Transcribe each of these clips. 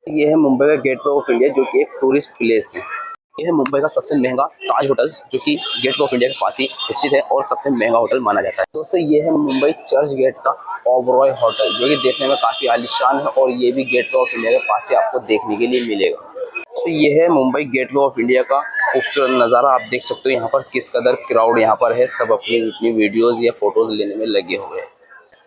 ये है मुंबई का गेटवे ऑफ इंडिया, जो कि एक टूरिस्ट प्लेस है। ये है मुंबई का सबसे महंगा ताज होटल, जो कि गेटवे ऑफ इंडिया के पास ही स्थित है और सबसे महंगा होटल माना जाता है। दोस्तों, ये है मुंबई चर्च गेट का ओबरॉय होटल, जो कि देखने में काफी आलीशान है और ये भी गेटवे ऑफ इंडिया के पास ही आपको देखने के लिए मिलेगा। तो ये है मुंबई गेटवे ऑफ इंडिया का खूबसूरत नज़ारा। आप देख सकते हो यहाँ पर किस कदर क्राउड यहाँ पर है। सब अपनी अपनी वीडियोज या फोटोज लेने में लगे हुए हैं।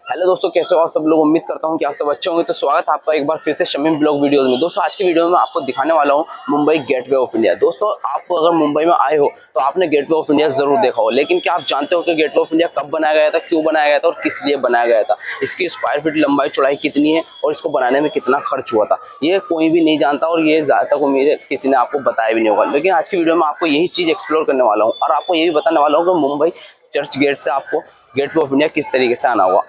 हेलो दोस्तों, कैसे हो आप सब लोग। उम्मीद करता हूँ कि आप सब अच्छे होंगे। तो स्वागत है आपका एक बार फिर से शमीम ब्लॉग वीडियोस में। दोस्तों, आज की वीडियो में आपको दिखाने वाला हूँ मुंबई गेटवे ऑफ इंडिया। दोस्तों, आप अगर मुंबई में आए हो तो आपने गेटवे ऑफ इंडिया जरूर देखा हो, लेकिन क्या आप जानते हो कि गेटवे ऑफ इंडिया कब बनाया गया था, क्यों बनाया गया था और किस लिए बनाया गया था, इसकी स्क्वायर फीट लंबाई चौड़ाई कितनी है और इसको बनाने में कितना खर्च हुआ था, ये कोई भी नहीं जानता और ये ज़्यादातर उम्मीद है किसी ने आपको बताया भी नहीं होगा। लेकिन आज की वीडियो में आपको यही चीज़ एक्सप्लोर करने वाला हूँ और आपको ये भी बताने वाला हूँ कि मुंबई चर्च गेट से आपको गेटवे ऑफ इंडिया किस तरीके से आना होगा।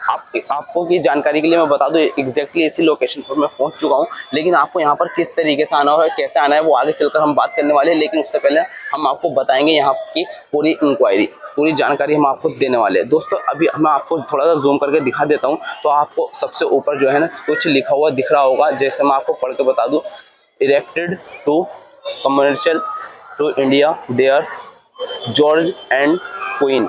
आपको की जानकारी के लिए मैं बता दूं, एग्जैक्टली इसी लोकेशन पर मैं पहुंच चुका हूं, लेकिन आपको यहां पर किस तरीके से आना होगा, कैसे आना है, वो आगे चलकर हम बात करने वाले हैं। लेकिन उससे पहले हम आपको बताएंगे यहाँ की पूरी इंक्वायरी, पूरी जानकारी हम आपको देने वाले हैं। दोस्तों, अभी मैं आपको थोड़ा सा जूम करके दिखा देता हूँ, तो आपको सबसे ऊपर जो है ना कुछ लिखा हुआ दिख रहा होगा। जैसे मैं आपको पढ़ के बता दूँ, erected to commercial to India there George and Queen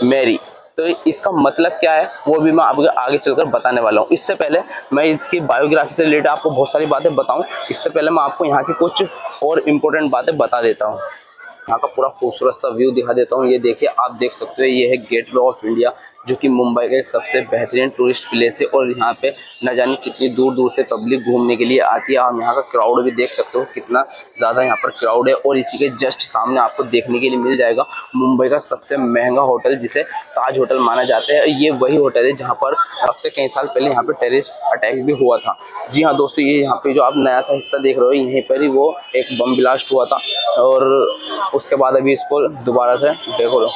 Mary. तो इसका मतलब क्या है वो भी मैं आपको आगे चलकर बताने वाला हूँ। इससे पहले मैं इसकी बायोग्राफी से रिलेटेड आपको बहुत सारी बातें बताऊं, इससे पहले मैं आपको यहाँ की कुछ और इम्पोर्टेंट बातें बता देता हूँ। यहाँ का पूरा खूबसूरत सा व्यू दिखा देता हूँ। ये देखिए, आप देख सकते हो, ये है गेटवे ऑफ इंडिया, जो कि मुंबई का एक सबसे बेहतरीन टूरिस्ट प्लेस है और यहाँ पे न जाने कितनी दूर दूर से पब्लिक घूमने के लिए आती है। आप यहाँ का क्राउड भी देख सकते हो, कितना ज़्यादा यहाँ पर क्राउड है। और इसी के जस्ट सामने आपको देखने के लिए मिल जाएगा मुंबई का सबसे महंगा होटल, जिसे ताज होटल माना जाता है। ये वही होटल है जहाँ पर अब से कई साल पहले यहाँ पर टेररिस्ट अटैक भी हुआ था। जी हाँ दोस्तों, ये यहाँ पे जो आप नया सा हिस्सा देख रहे हो, यहीं पर ही वो एक बम ब्लास्ट हुआ था और उसके बाद अभी इसको दोबारा से देखो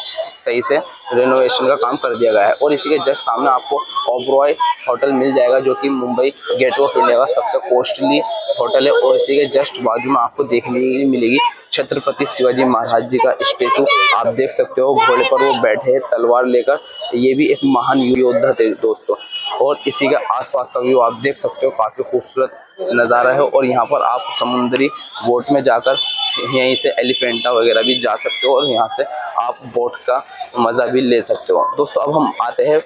सही से रेनोवेशन का काम कर दिया गया है। और इसी के जस्ट सामने आपको ओबरॉय होटल मिल जाएगा, जो कि मुंबई गेटवे ऑफ इंडिया का सबसे कॉस्टली होटल है। और इसी के जस्ट बाजू में आपको देखने के लिए मिलेगी छत्रपति शिवाजी महाराज जी का स्टेचू। आप देख सकते हो, घोड़े पर वो बैठे हैं तलवार लेकर। ये भी एक महान योद्धा थे दोस्तों। और इसी के आसपास का व्यू आप देख सकते हो, काफ़ी खूबसूरत नज़ारा है। और यहाँ पर आप समुद्री बोट में जाकर यहीं से एलिफेंटा वगैरह भी जा सकते हो और यहाँ से आप बोट का मज़ा भी ले सकते हो। दोस्तों, अब हम आते हैं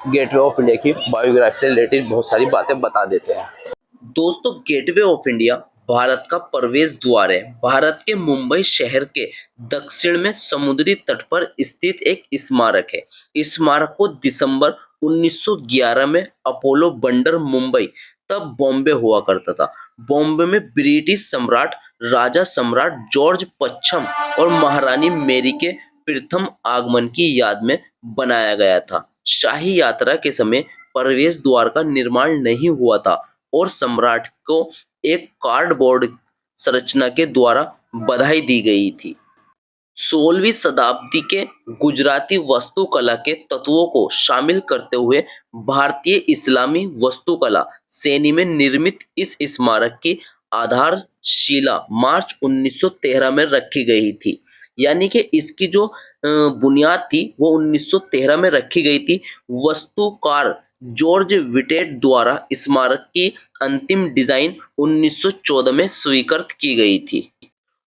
गेटवे ऑफ इंडिया की बायोग्राफी से रिलेटेड बहुत सारी बातें बता देते हैं। दोस्तों, गेटवे ऑफ इंडिया भारत का प्रवेश द्वार है। भारत के मुंबई शहर के दक्षिण में समुद्री तट पर स्थित एक स्मारक है। इस स्मारक को दिसंबर 1911 में अपोलो बंदर मुंबई, तब बॉम्बे हुआ करता था, बॉम्बे में ब्रिटिश सम्राट राजा सम्राट जॉर्ज पच्छम और महारानी मेरी के प्रथम आगमन की याद में बनाया गया था। शाही यात्रा के समय प्रवेश द्वार का निर्माण नहीं हुआ था और सम्राट को एक कार्डबोर्ड संरचना के द्वारा बधाई दी गई थी। 16वीं शताब्दी के गुजराती वास्तुकला के तत्वों को शामिल करते हुए भारतीय इस्लामी वास्तुकला शैली में निर्मित इस स्मारक की आधारशिला मार्च 1913 में रखी गई थी। यानी कि इसकी जो बुनियाद थी वो 1913 में रखी गई थी। वास्तुकार जॉर्ज विटेट द्वारा स्मारक की अंतिम डिजाइन 1914 में स्वीकृत की गई थी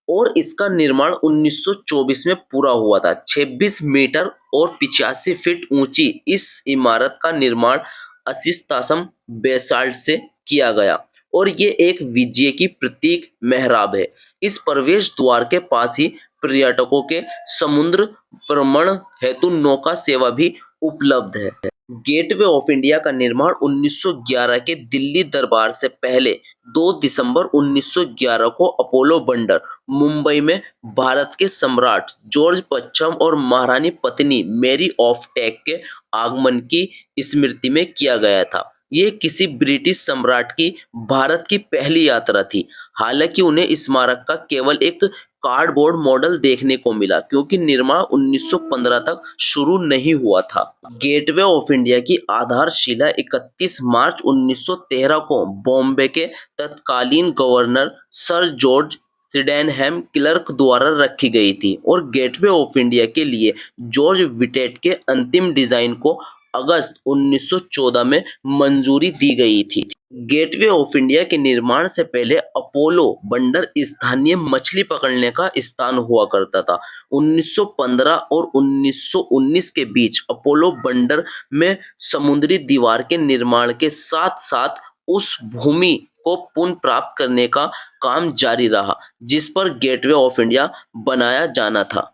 और इसका निर्माण 1924 में पूरा हुआ था। 26 मीटर और 85 फीट ऊंची इस इमारत का निर्माण असिस्तासम बेसाल्ट से किया गया और ये एक विजय की प्रतीक मेहराब है। इस प्रवेश द्वार के पास ही पर्यटकों के समुद्र भ्रमण हेतु नौका सेवा भी उपलब्ध है। गेटवे ऑफ इंडिया का निर्माण 1911 के दिल्ली दरबार से पहले 2 दिसंबर 1911 को अपोलो बंदर मुंबई में भारत के सम्राट जॉर्ज पच्छम और महारानी पत्नी मैरी ऑफ टेक के आगमन की स्मृति में किया गया था। ये किसी ब्रिटिश सम्राट की भारत की पहली यात्रा थी। हालांकि उन्हें इस स्मारक का केवल एक कार्डबोर्ड मॉडल देखने को मिला, क्योंकि निर्माण 1915 तक शुरू नहीं हुआ था। गेटवे ऑफ इंडिया की आधारशिला 31 मार्च 1913 को बॉम्बे के तत्कालीन governor sir George Sydenham clerk द्वारा रखी गई थी और गेटवे ऑफ इंडिया के लिए जॉर्ज विटेट के अंतिम डिजाइन को अगस्त 1914 में मंजूरी दी गई थी। गेटवे ऑफ इंडिया के निर्माण से पहले अपोलो बंदर स्थानीय मछली पकड़ने का स्थान हुआ करता था। 1915 और 1919 के बीच अपोलो बंदर में समुद्री दीवार के निर्माण के साथ-साथ उस भूमि को पुनः प्राप्त करने का काम जारी रहा, जिस पर गेटवे ऑफ इंडिया बनाया जाना था।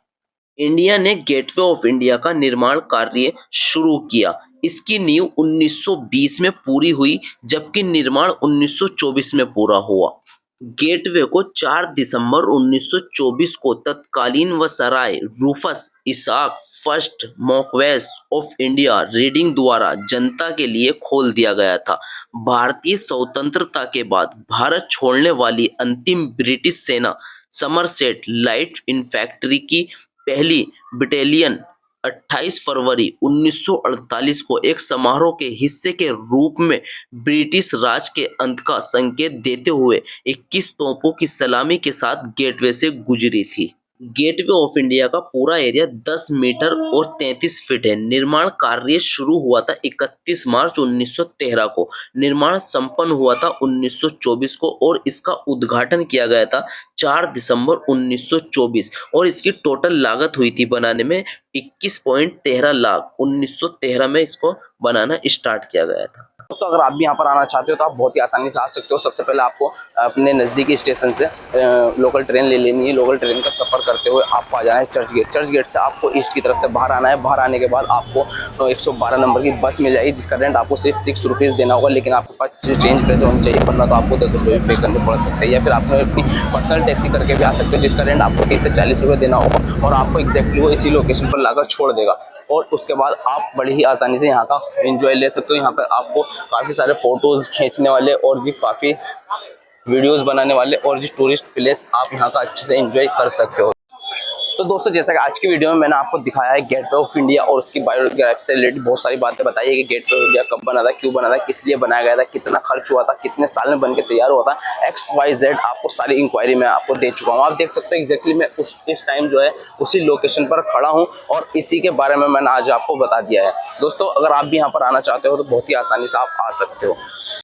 इंडिया ने गेटवे ऑफ इंडिया का निर्माण कार्य शुरू किया। इसकी नींव 1920 में पूरी हुई, जबकि निर्माण 1924 में पूरा हुआ। गेटवे को 4 दिसंबर 1924 को तत्कालीन viceroy Rufus Isaac first Marquess of India Reading द्वारा जनता के लिए खोल दिया गया था। भारतीय स्वतंत्रता के बाद भारत छोड़ने वाली अंतिम ब्रिटिश सेना समरसेट लाइट इन्फैंट्री की पहली बटालियन 28 फरवरी 1948 को एक समारोह के हिस्से के रूप में ब्रिटिश राज के अंत का संकेत देते हुए 21 तोपों की सलामी के साथ गेटवे से गुजरी थी। गेटवे ऑफ इंडिया का पूरा एरिया 10 मीटर और 33 फीट है। निर्माण कार्य शुरू हुआ था 31 मार्च 1913 को। निर्माण संपन्न हुआ था 1924 को और इसका उद्घाटन किया गया था 4 दिसंबर 1924 और इसकी टोटल लागत हुई थी बनाने में 21.13 लाख। 1913 में इसको बनाना स्टार्ट किया गया था। दोस्तों अगर आप भी यहाँ पर आना चाहते हो तो आप बहुत ही आसानी से आ सकते हो। सबसे पहले आपको अपने नज़दीकी स्टेशन से लोकल ट्रेन ले लेनी है। लोकल ट्रेन का सफ़र करते हुए आपको आ जाना है चर्च गेट। चर्च गेट से आपको ईस्ट की तरफ से बाहर आना है। बाहर आने के बाद आपको 112 नंबर की बस मिल जाएगी, जिसका रेंट आपको सिर्फ 6 रुपीज़ देना होगा। लेकिन आपके पास चेंज पैसे होने चाहिए, वरना तो आपको 10 रुपये पे करने पड़ सकते हैं। या फिर आप अपनी पर्सनल टैक्सी करके भी आ सकते हो, जिसका रेंट आपको 30 से 40 रुपये देना होगा और आपको एग्जैक्टली वो इसी लोकेशन पर लाकर छोड़ देगा। और उसके बाद आप बड़ी ही आसानी से यहाँ का एंजॉय ले सकते हो। यहाँ पर आपको काफ़ी सारे फ़ोटोज़ खींचने वाले और भी काफ़ी वीडियोस बनाने वाले और भी टूरिस्ट प्लेस आप यहाँ का अच्छे से एंजॉय कर सकते हो। तो दोस्तों जैसा कि आज की वीडियो में मैंने आपको दिखाया है गेटवे ऑफ इंडिया और उसकी बायोग्राफी से रिलेटेड बहुत सारी बातें बताई है कि गेटवे ऑफ इंडिया कब बना था, क्यों बना था, किस लिए बनाया गया था, कितना खर्च हुआ था, कितने साल में बनके तैयार हुआ था, XYZ आपको सारी इंक्वायरी मैं आपको दे चुका हूँ। आप देख सकते हो एग्जैक्टली मैं इस टाइम जो है उसी लोकेशन पर खड़ा हूँ और इसी के बारे में मैंने आज आपको बता दिया है। दोस्तों अगर आप भी यहाँ पर आना चाहते हो तो बहुत ही आसानी से आप आ सकते हो।